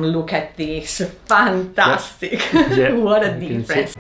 Look at this, fantastic. Yeah. What a difference.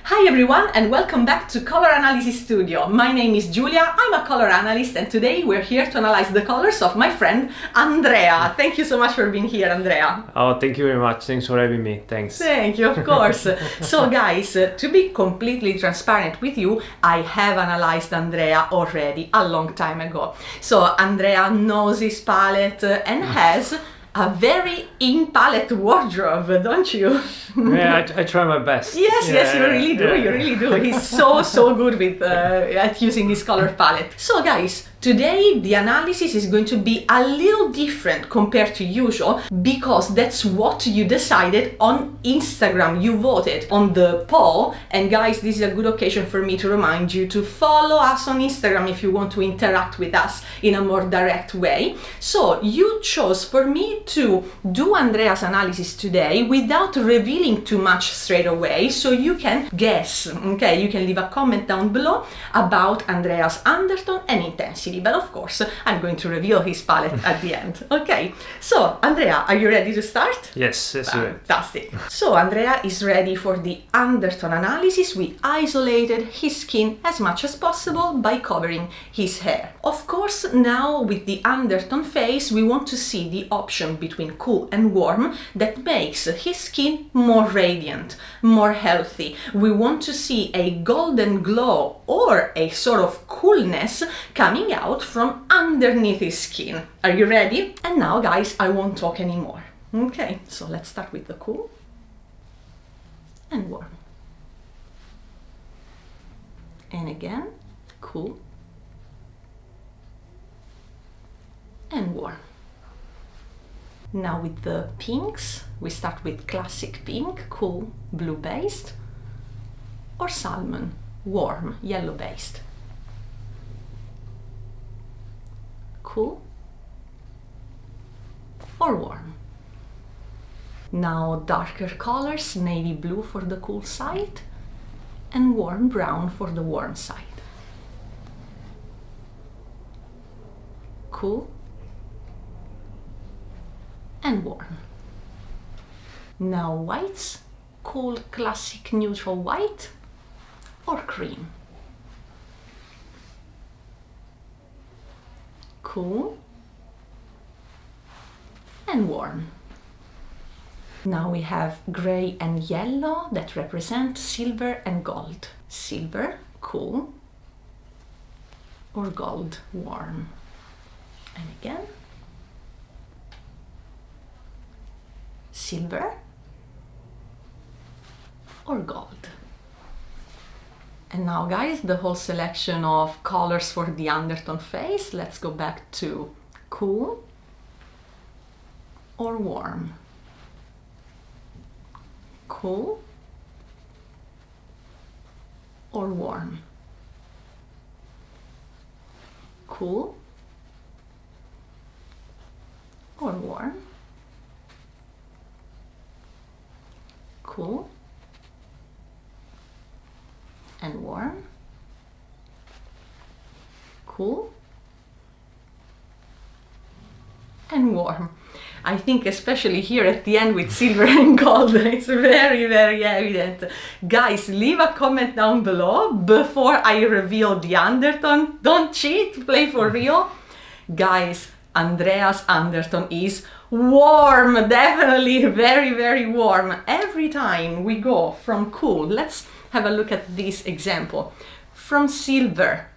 Hi everyone and welcome back to Color Analysis Studio. My name is Giulia, I'm a color analyst and today we're here to analyze the colors of my friend Andrea. Thank you so much for being here, Andrea. Oh, thank you very much. Thanks for having me. Thanks. Thank you, of course. So guys, to be completely transparent with you, I have analyzed Andrea already a long time ago. So Andrea knows his palette and has a very in-palette wardrobe, don't you? Yeah, I try my best. Yes, you really do. You really do. He's so good with at using his color palette. So guys, today the analysis is going to be a little different compared to usual because that's what you decided on Instagram. You voted on the poll, and guys, this is a good occasion for me to remind you to follow us on Instagram if you want to interact with us in a more direct way. So you chose for me to do Andrea's analysis today without revealing too much straight away, so you can guess, okay? You can leave a comment down below about Andrea's undertone and intensity, but of course I'm going to reveal his palette at the end. Okay, so Andrea, are you ready to start? Yes, you're right. Fantastic. So Andrea is ready for the undertone analysis. We isolated his skin as much as possible by covering his hair. Of course, now with the undertone phase, we want to see the option between cool and warm that makes his skin more radiant, more healthy. We want to see a golden glow or a sort of coolness coming out from underneath his skin. Are you ready? And now guys, I won't talk anymore. Okay, so let's start with the cool and warm. And again, cool and warm. Now with the pinks, we start with classic pink, cool, blue based, or salmon, warm, yellow based. Cool or warm. Now darker colors, navy blue for the cool side and warm brown for the warm side. Cool and warm. Now whites, cool classic neutral white or cream. Cool and warm. Now we have gray and yellow that represent silver and gold. Silver, cool, or gold, warm. And again, silver or gold. And now guys, the whole selection of colors for the undertone phase. Let's go back to cool or warm. Cool or warm. Cool or warm. Cool and warm. Cool and warm. I think especially here at the end with silver and gold, it's very evident. Guys, leave a comment down below before I reveal the undertone. Don't cheat, play for real. Guys, Andrea's undertone is warm, definitely very warm. Every time we go from cool, let's have a look at this example. From silver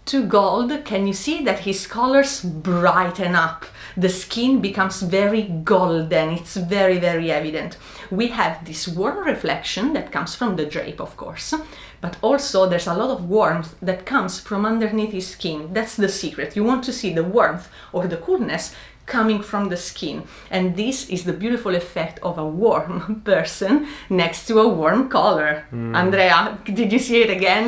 to gold, can you see that his colors brighten up? The skin becomes very golden, it's very evident. We have this warm reflection that comes from the drape, of course, but also there's a lot of warmth that comes from underneath his skin. That's the secret. You want to see the warmth or the coolness coming from the skin. And this is the beautiful effect of a warm person next to a warm color. Andrea, did you see it again?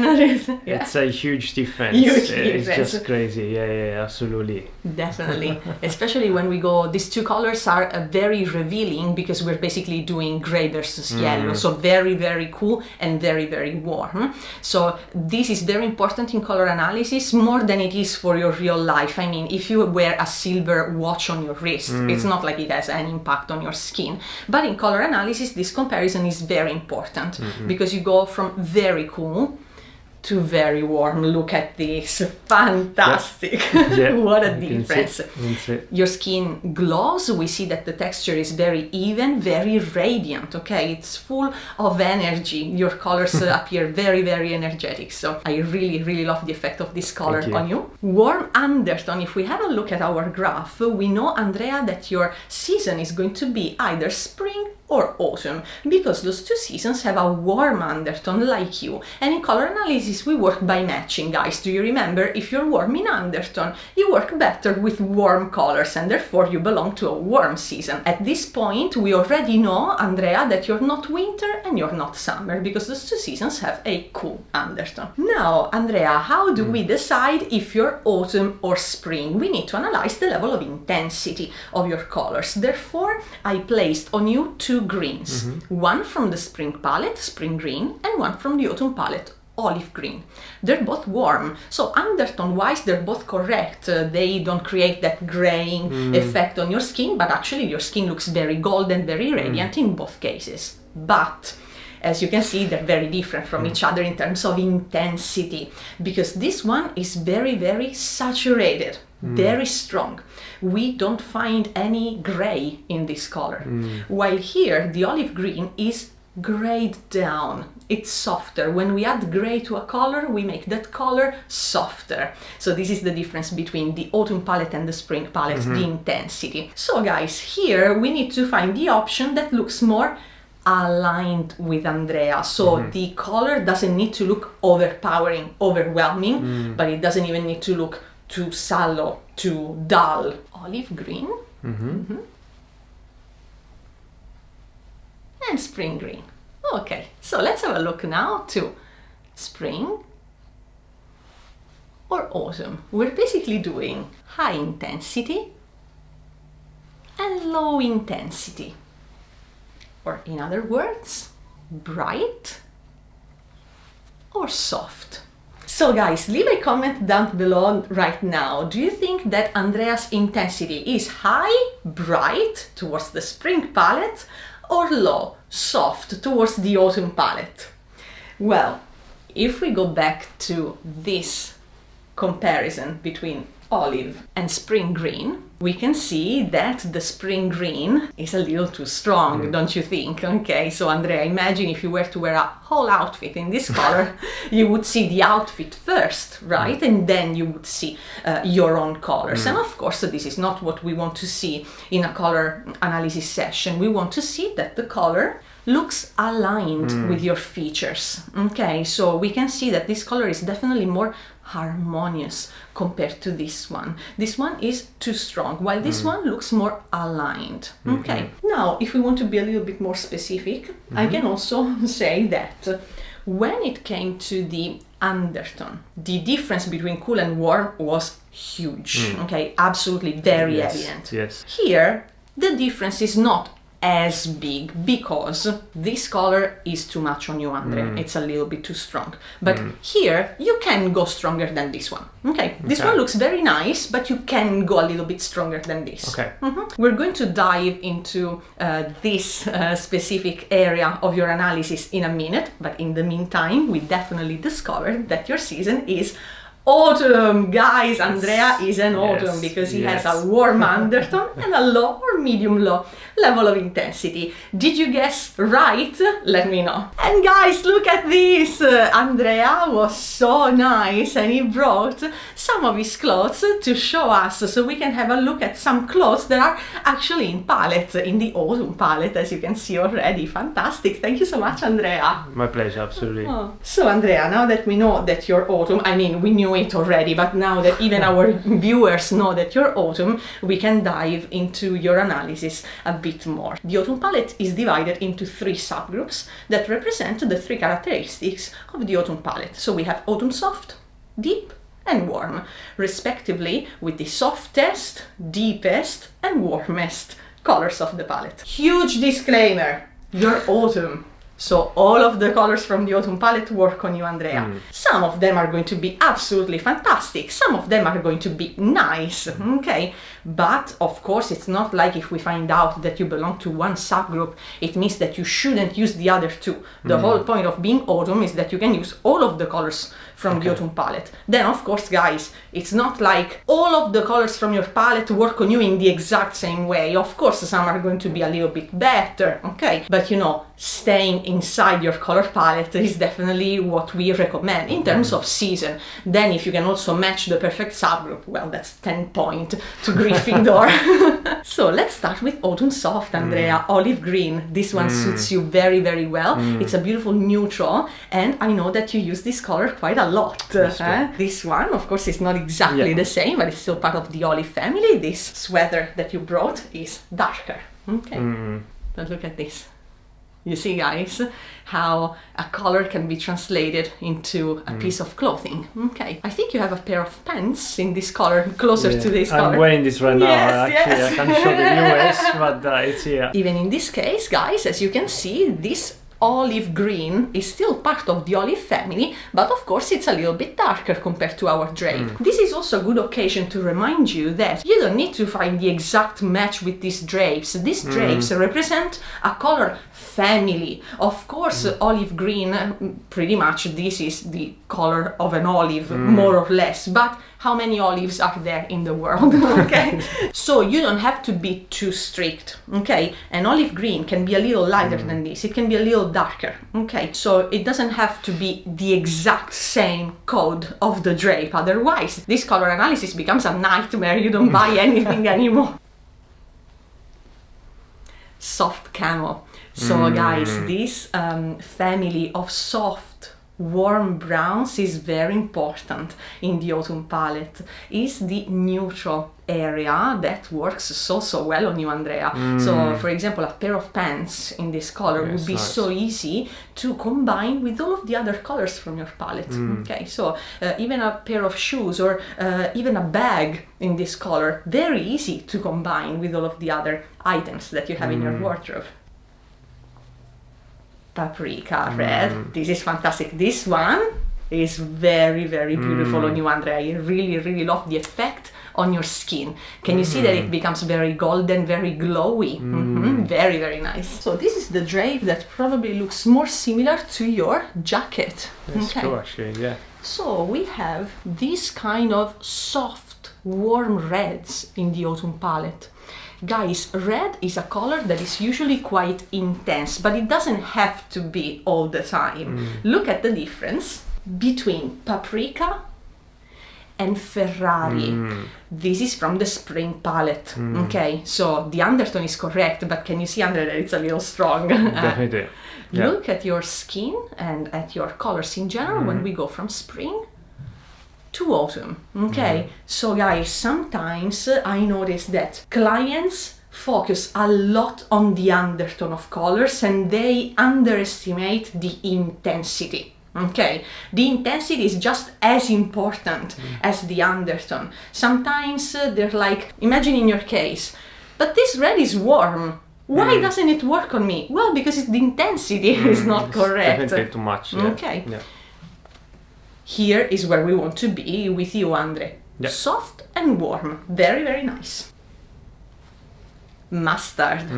Yeah. It's a huge difference. Huge It's difference. just crazy. Yeah, absolutely. Definitely. Especially when we go, these two colors are very revealing because we're basically doing gray versus yellow. So very, very cool and very, very warm. So this is very important in color analysis more than it is for your real life. I mean, if you wear a silver watch on your wrist, it's not like it has an impact on your skin. But in color analysis, this comparison is very important because you go from very cool to very warm. Look at this. Fantastic. Yeah. What a You can difference. see- you can see. Your skin glows. We see that the texture is very even, very radiant. Okay, it's full of energy. Your colors appear very, very energetic. So I really, really love the effect of this color Thank you. on you. Warm undertone. If we have a look at our graph, we know, Andrea, that your season is going to be either spring or autumn, because those two seasons have a warm undertone like you. And in color analysis, we work by matching, guys. Do you remember? If you're warm in undertone, you work better with warm colors, and therefore you belong to a warm season. At this point, we already know, Andrea, that you're not winter and you're not summer, because those two seasons have a cool undertone. Now, Andrea, how do we decide if you're autumn or spring? We need to analyze the level of intensity of your colors. Therefore, I placed on you two greens, one from the spring palette, spring green, and one from the autumn palette, olive green. They're both warm, so undertone wise they're both correct. They don't create that graying effect on your skin, but actually your skin looks very golden, very radiant in both cases. But as you can see, they're very different from each other in terms of intensity, because this one is very, very saturated, very strong. We don't find any gray in this color. While here, the olive green is grayed down. It's softer. When we add gray to a color, we make that color softer. So this is the difference between the autumn palette and the spring palette, the intensity. So guys, here we need to find the option that looks more aligned with Andrea. So the color doesn't need to look overpowering, overwhelming, but it doesn't even need to look too sallow, too dull. Olive green. And spring green. Okay, so let's have a look now to spring or autumn. We're basically doing high intensity and low intensity. Or in other words, bright or soft. So guys, leave a comment down below right now. Do you think that Andrea's intensity is high, bright, towards the spring palette, or low, soft, towards the autumn palette? Well, if we go back to this comparison between olive and spring green, we can see that the spring green is a little too strong, don't you think? Okay, so Andrea, imagine if you were to wear a whole outfit in this color, you would see the outfit first, right? And then you would see your own colors. And of course, this is not what we want to see in a color analysis session. We want to see that the color looks aligned with your features. Okay, so we can see that this color is definitely more harmonious compared to this one. This one is too strong, while this one looks more aligned. Okay, now if we want to be a little bit more specific, I can also say that when it came to the undertone, the difference between cool and warm was huge. Okay, absolutely very evident. Yes. Here, the difference is not as big because this color is too much on you, Andrea. It's a little bit too strong. But here, you can go stronger than this one. Okay, this one looks very nice, but you can go a little bit stronger than this. Okay. We're going to dive into this specific area of your analysis in a minute, but in the meantime, we definitely discovered that your season is autumn. Guys, Andrea is an autumn because he has a warm undertone and a low or medium low level of intensity. Did you guess right? Let me know. And guys, look at this. Andrea was so nice and he brought some of his clothes to show us, so we can have a look at some clothes that are actually in palette, in the autumn palette, as you can see already. Fantastic. Thank you so much, Andrea. My pleasure, absolutely. So Andrea, now that we know that you're autumn, I mean, we knew knew it already, but now that even our viewers know that you're autumn, we can dive into your analysis a bit more. The autumn palette is divided into 3 subgroups that represent the 3 characteristics of the autumn palette. So we have autumn soft, deep, and warm, respectively, with the softest, deepest, and warmest colors of the palette. Huge disclaimer, you're autumn. So all of the colors from the autumn palette work on you, Andrea. Some of them are going to be absolutely fantastic. Some of them are going to be nice, okay? But of course, it's not like if we find out that you belong to one subgroup, it means that you shouldn't use the other 2. The whole point of being autumn is that you can use all of the colors from the autumn palette. Then of course, guys, it's not like all of the colors from your palette work on you in the exact same way. Of course, some are going to be a little bit better, okay? But you know, staying inside your color palette is definitely what we recommend in terms of season. Then if you can also match the perfect subgroup, well, that's 10 points to Gryffindor. So let's start with autumn soft, Andrea. Olive green. This one suits you very, very well. It's a beautiful neutral, and I know that you use this color quite a lot. This one, of course, is not exactly the same, but it's still part of the olive family. This sweater that you brought is darker. Okay. But look at this. You see, guys, how a color can be translated into a piece of clothing. Okay. I think you have a pair of pants in this color, closer to this color. I'm wearing this right now. Actually, yes. I can't show the US, but it's here. Even in this case, guys, as you can see, this olive green is still part of the olive family, but of course it's a little bit darker compared to our drape. This is also a good occasion to remind you that you don't need to find the exact match with these drapes. These drapes represent a color family. Of course, olive green, pretty much this is the color of an olive, more or less, but how many olives are there in the world, okay? So you don't have to be too strict, okay? An olive green can be a little lighter than this, it can be a little darker, okay? So it doesn't have to be the exact same code of the drape, otherwise this color analysis becomes a nightmare, you don't buy anything anymore. Soft camo. So guys, this family of soft, warm browns is very important in the autumn palette. Is the neutral area that works so well on you, Andrea. So for example, a pair of pants in this color would be so easy to combine with all of the other colors from your palette. Okay, so even a pair of shoes or even a bag in this color, very easy to combine with all of the other items that you have in your wardrobe. Paprika red. This is fantastic. This one is very beautiful on you, Andrea. I really love the effect on your skin. Can you see that it becomes very golden, very glowy? Very nice. So this is the drape that probably looks more similar to your jacket. That's true, actually, yeah. So we have this kind of soft, warm reds in the autumn palette. Guys, red is a color that is usually quite intense, but it doesn't have to be all the time. Look at the difference between paprika and Ferrari. This is from the spring palette. Okay, so the undertone is correct, but can you see, Andrea, that it's a little strong? Definitely. Yeah. Look at your skin and at your colors in general when we go from spring to autumn. Okay, so guys, sometimes I notice that clients focus a lot on the undertone of colors and they underestimate the intensity. Okay, the intensity is just as important as the undertone. Sometimes they're like, imagine in your case, but this red is warm. Why doesn't it work on me? Well, because the intensity is not correct. Definitely too much. Yeah. Okay. Yeah. Here is where we want to be with you, Andre. Yeah. Soft and warm. Very nice. Mustard.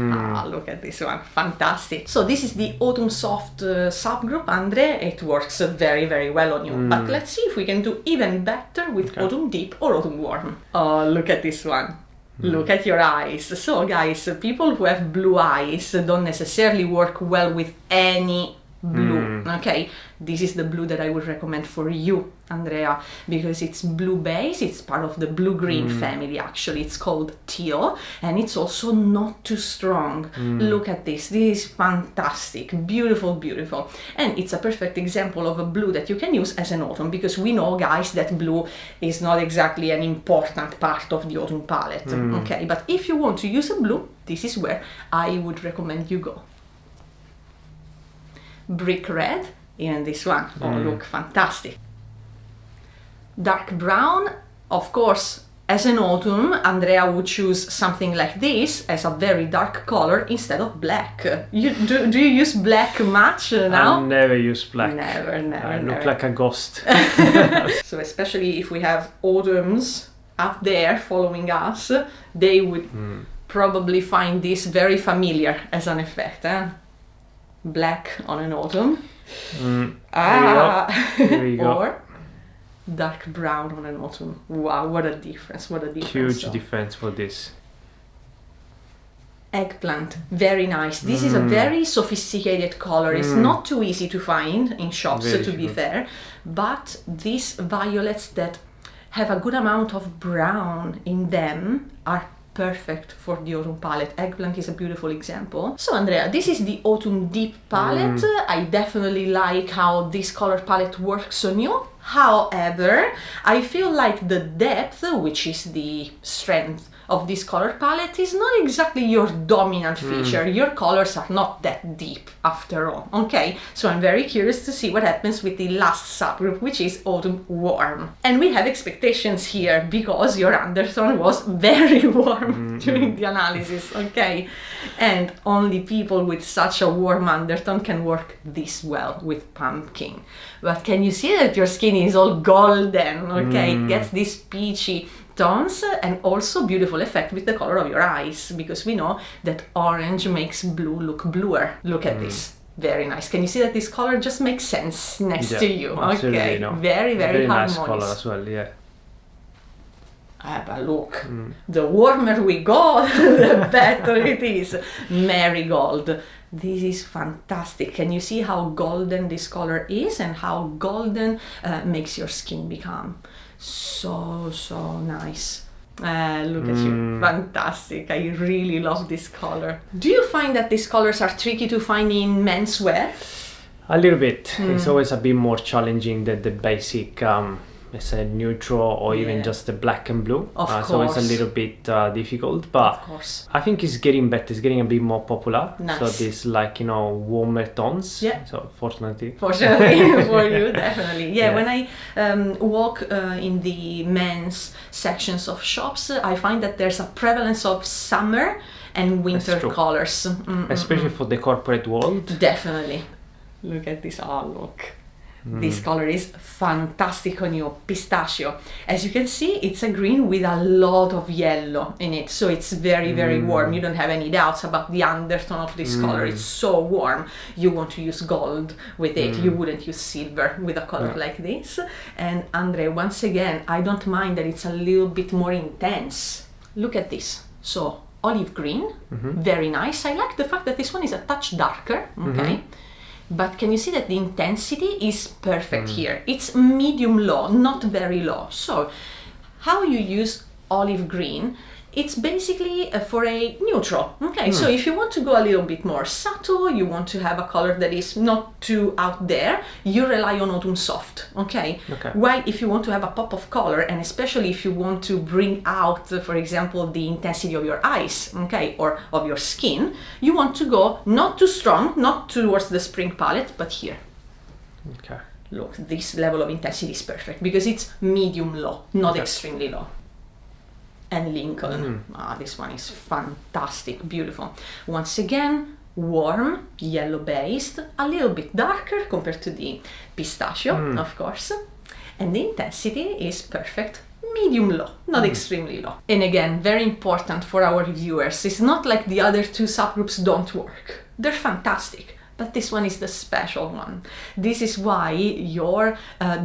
Look at this one. Fantastic. So this is the autumn soft subgroup, Andre. It works very well on you. But let's see if we can do even better with autumn deep or autumn warm. Oh, look at this one. Look at your eyes. So guys, people who have blue eyes don't necessarily work well with any blue. Okay, this is the blue that I would recommend for you, Andrea, because it's blue base, it's part of the blue-green family actually, it's called teal, and it's also not too strong. Look at this is fantastic, beautiful, beautiful, and it's a perfect example of a blue that you can use as an autumn, because we know, guys, that blue is not exactly an important part of the autumn palette, okay, but if you want to use a blue, this is where I would recommend you go. Brick red in this one. Oh, look, fantastic. Dark brown, of course, as an autumn, Andrea would choose something like this as a very dark color instead of black. Do you use black much now? I never use black. Never. I look like a ghost. So especially if we have autumns up there following us, they would probably find this very familiar as an effect. Black on an autumn. Here we go. Or dark brown on an autumn. Wow, what a difference, what a difference. Huge difference for this. Eggplant, very nice. This is a very sophisticated color. It's not too easy to find in shops, Very to be good. fair, but these violets that have a good amount of brown in them are perfect for the autumn palette. Eggplant is a beautiful example. So Andrea, this is the autumn deep palette. I definitely like how this color palette works on you. However, I feel like the depth, which is the strength of this color palette, is not exactly your dominant feature. Your colors are not that deep after all, okay? So I'm very curious to see what happens with the last subgroup, which is autumn warm. And we have expectations here because your undertone was very warm during the analysis, okay? And only people with such a warm undertone can work this well with pumpkin. But can you see that your skin is all golden, okay? It gets this peachy tones and also beautiful effect with the color of your eyes, because we know that orange makes blue look bluer. Look at this, very nice. Can you see that this color just makes sense next to you? Okay, no. very very nice harmonious. color as well. Yeah. But look, the warmer we go, the better it is. Marigold. This is fantastic. Can you see how golden this color is and how golden makes your skin become? So nice. Look at you, fantastic. I really love this color. Do you find that these colors are tricky to find in menswear? A little bit. It's always a bit more challenging than the basic, let's say, neutral or even just the black and blue. Of so it's a course. little bit difficult, but Of course. I think it's getting better. It's getting a bit more popular. Nice. So this, like, you know, warmer tones. Yeah. So fortunately. Fortunately for you, definitely. Yeah, Yeah. when I walk in the men's sections of shops, I find that there's a prevalence of summer and winter true. colors. Especially for the corporate world. Definitely. Look at this. Oh, look. This color is fantastic on you, pistachio. As you can see, it's a green with a lot of yellow in it, so it's very warm. You don't have any doubts about the undertone of this color. It's so warm. You want to use gold with it. You wouldn't use silver with a color like this. And Andre, once again, I don't mind that it's a little bit more intense. Look at this. So olive green, very nice. I like the fact that this one is a touch darker, okay? But can you see that the intensity is perfect here? It's medium low, not very low. So how you use olive green, it's basically for a neutral. Okay, so if you want to go a little bit more subtle, you want to have a color that is not too out there, you rely on autumn soft. Okay. While if you want to have a pop of color, and especially if you want to bring out, for example, the intensity of your eyes, okay, or of your skin, you want to go not too strong, not towards the spring palette, but here. Okay. Look, this level of intensity is perfect because it's medium low, not extremely low. And Lincoln. This one is fantastic, beautiful. Once again, warm, yellow based, a little bit darker compared to the pistachio, of course. And the intensity is perfect, medium low, not extremely low. And again, very important for our viewers, it's not like the other two subgroups don't work. They're fantastic. But this one is the special one. This is why your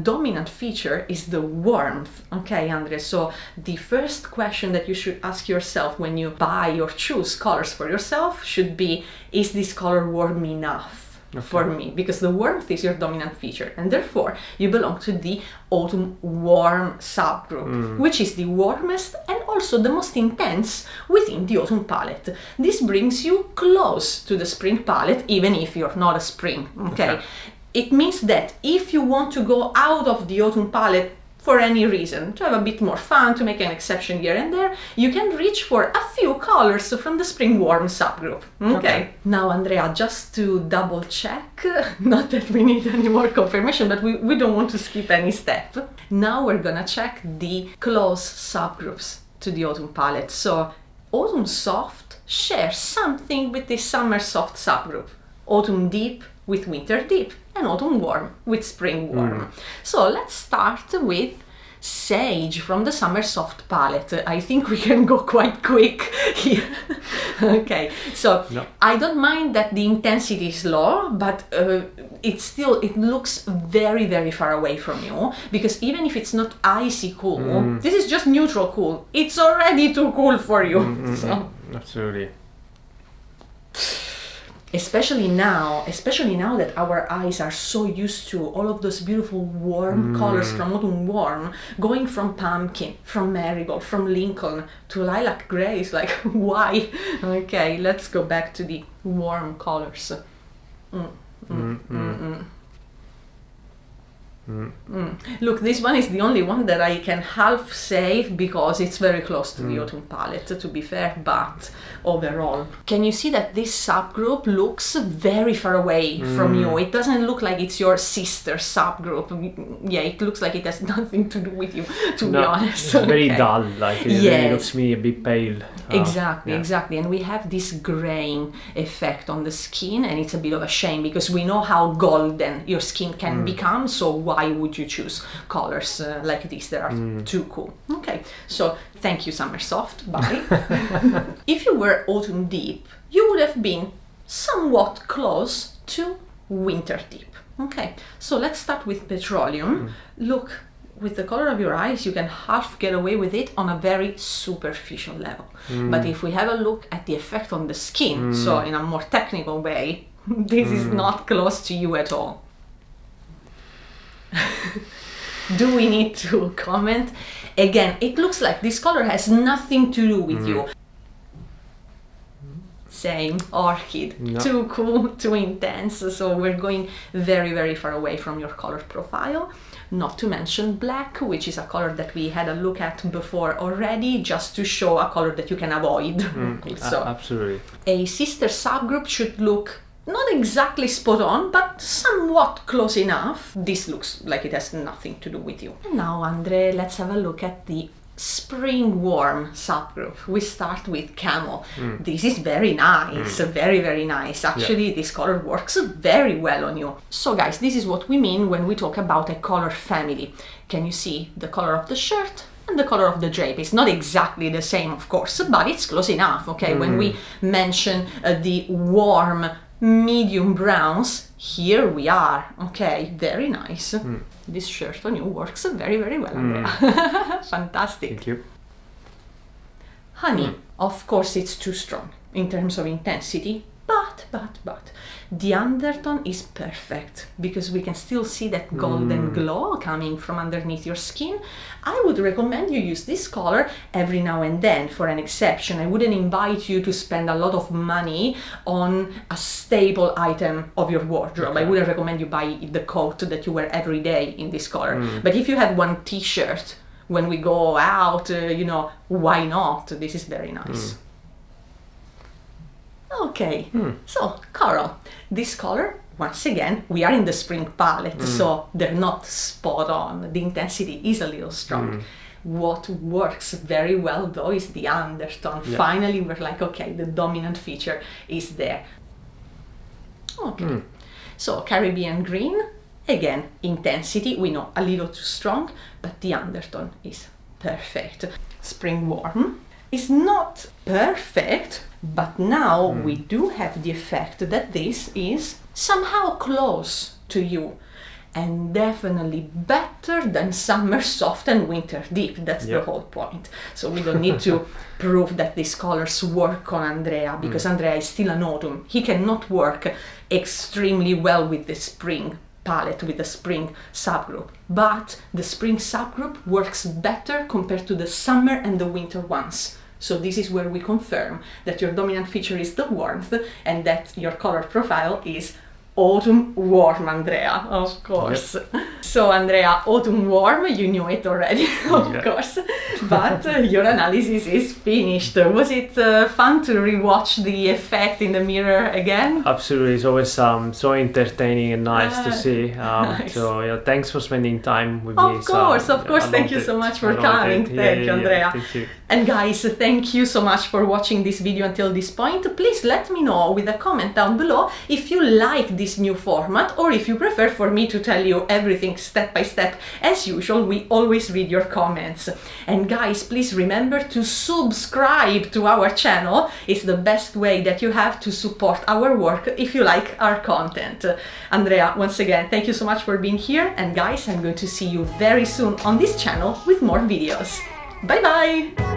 dominant feature is the warmth. Okay, Andrea, so the first question that you should ask yourself when you buy or choose colors for yourself should be, is this color warm enough? for me, because the warmth is your dominant feature, and therefore you belong to the autumn warm subgroup, which is the warmest and also the most intense within the autumn palette. This brings you close to the spring palette, even if you're not a spring, okay? It means that if you want to go out of the autumn palette for any reason, to have a bit more fun, to make an exception here and there, you can reach for a few colors from the spring warm subgroup. Okay. Now, Andrea, just to double check, not that we need any more confirmation, but we don't want to skip any step. Now we're gonna check the close subgroups to the autumn palette. So autumn soft shares something with the summer soft subgroup. Autumn deep with winter deep, and autumn warm with spring warm. So let's start with Sage from the Summer Soft palette. I think we can go quite quick here. Okay, so I don't mind that the intensity is low, but it looks very, very far away from you, because even if it's not icy cool, this is just neutral cool. It's already too cool for you. So. Absolutely. Especially now that our eyes are so used to all of those beautiful warm colors from autumn warm, going from pumpkin, from marigold, from Lincoln to lilac gray is like, why? Okay, let's go back to the warm colors. Look, this one is the only one that I can half save because it's very close to the autumn palette, to be fair, but overall. Can you see that this subgroup looks very far away from you? It doesn't look like it's your sister subgroup. Yeah, it looks like it has nothing to do with you, to be honest. It's very dull, like it really looks me a bit pale. Exactly. And we have this graying effect on the skin, and it's a bit of a shame because we know how golden your skin can become, so why would you choose colors like this that are too cool? Okay, so thank you, Summer Soft, bye. If you were autumn deep, you would have been somewhat close to winter deep. Okay, so let's start with petroleum. Look, with the color of your eyes, you can half get away with it on a very superficial level. But if we have a look at the effect on the skin, so in a more technical way, this is not close to you at all. Do we need to comment? Again, it looks like this color has nothing to do with you. Same, orchid, too cool, too intense, so we're going very, very far away from your color profile. Not to mention black, which is a color that we had a look at before already, just to show a color that you can avoid. So, absolutely. A sister subgroup should look not exactly spot on, but somewhat close enough. This looks like it has nothing to do with you. And now, Andre, let's have a look at the spring warm subgroup. We start with camel. This is very nice, very, very nice. Actually, this color works very well on you. So guys, this is what we mean when we talk about a color family. Can you see the color of the shirt and the color of the drape? It's not exactly the same, of course, but it's close enough, okay? When we mention the warm medium browns, here we are. Okay, very nice. This shirt on you works very, very well, Andrea. Fantastic. Thank you. Honey, of course it's too strong in terms of intensity, but the undertone is perfect because we can still see that golden glow coming from underneath your skin. I would recommend you use this color every now and then for an exception. I wouldn't invite you to spend a lot of money on a staple item of your wardrobe. I wouldn't recommend you buy the coat that you wear every day in this color. But if you had one t-shirt when we go out, why not? This is very nice. Okay, so coral. This color, once again, we are in the spring palette, so they're not spot on. The intensity is a little strong. What works very well though is the undertone. Finally, we're like, okay, the dominant feature is there. Okay, so Caribbean green, again, intensity, we know a little too strong, but the undertone is perfect. Spring warm is not perfect, but now we do have the effect that this is somehow close to you. and definitely better than summer soft and winter deep. That's the whole point. So we don't need to prove that these colors work on Andrea, because Andrea is still an autumn. He cannot work extremely well with the spring palette, with the spring subgroup, but the spring subgroup works better compared to the summer and the winter ones. So this is where we confirm that your dominant feature is the warmth and that your color profile is autumn warm, Andrea, of course. So Andrea, autumn warm, you knew it already, of course, but your analysis is finished. Was it fun to rewatch the effect in the mirror again? Absolutely, it's always so entertaining and nice to see. Nice. So yeah, thanks for spending time with me. Of course, thank you so much for coming. Thank you, Andrea. Thank you. And guys, thank you so much for watching this video until this point. Please let me know with a comment down below if you like this new format, or if you prefer for me to tell you everything step by step. As usual, we always read your comments. And guys, please remember to subscribe to our channel. It's the best way that you have to support our work if you like our content. Andrea, once again, thank you so much for being here. And guys, I'm going to see you very soon on this channel with more videos. Bye bye!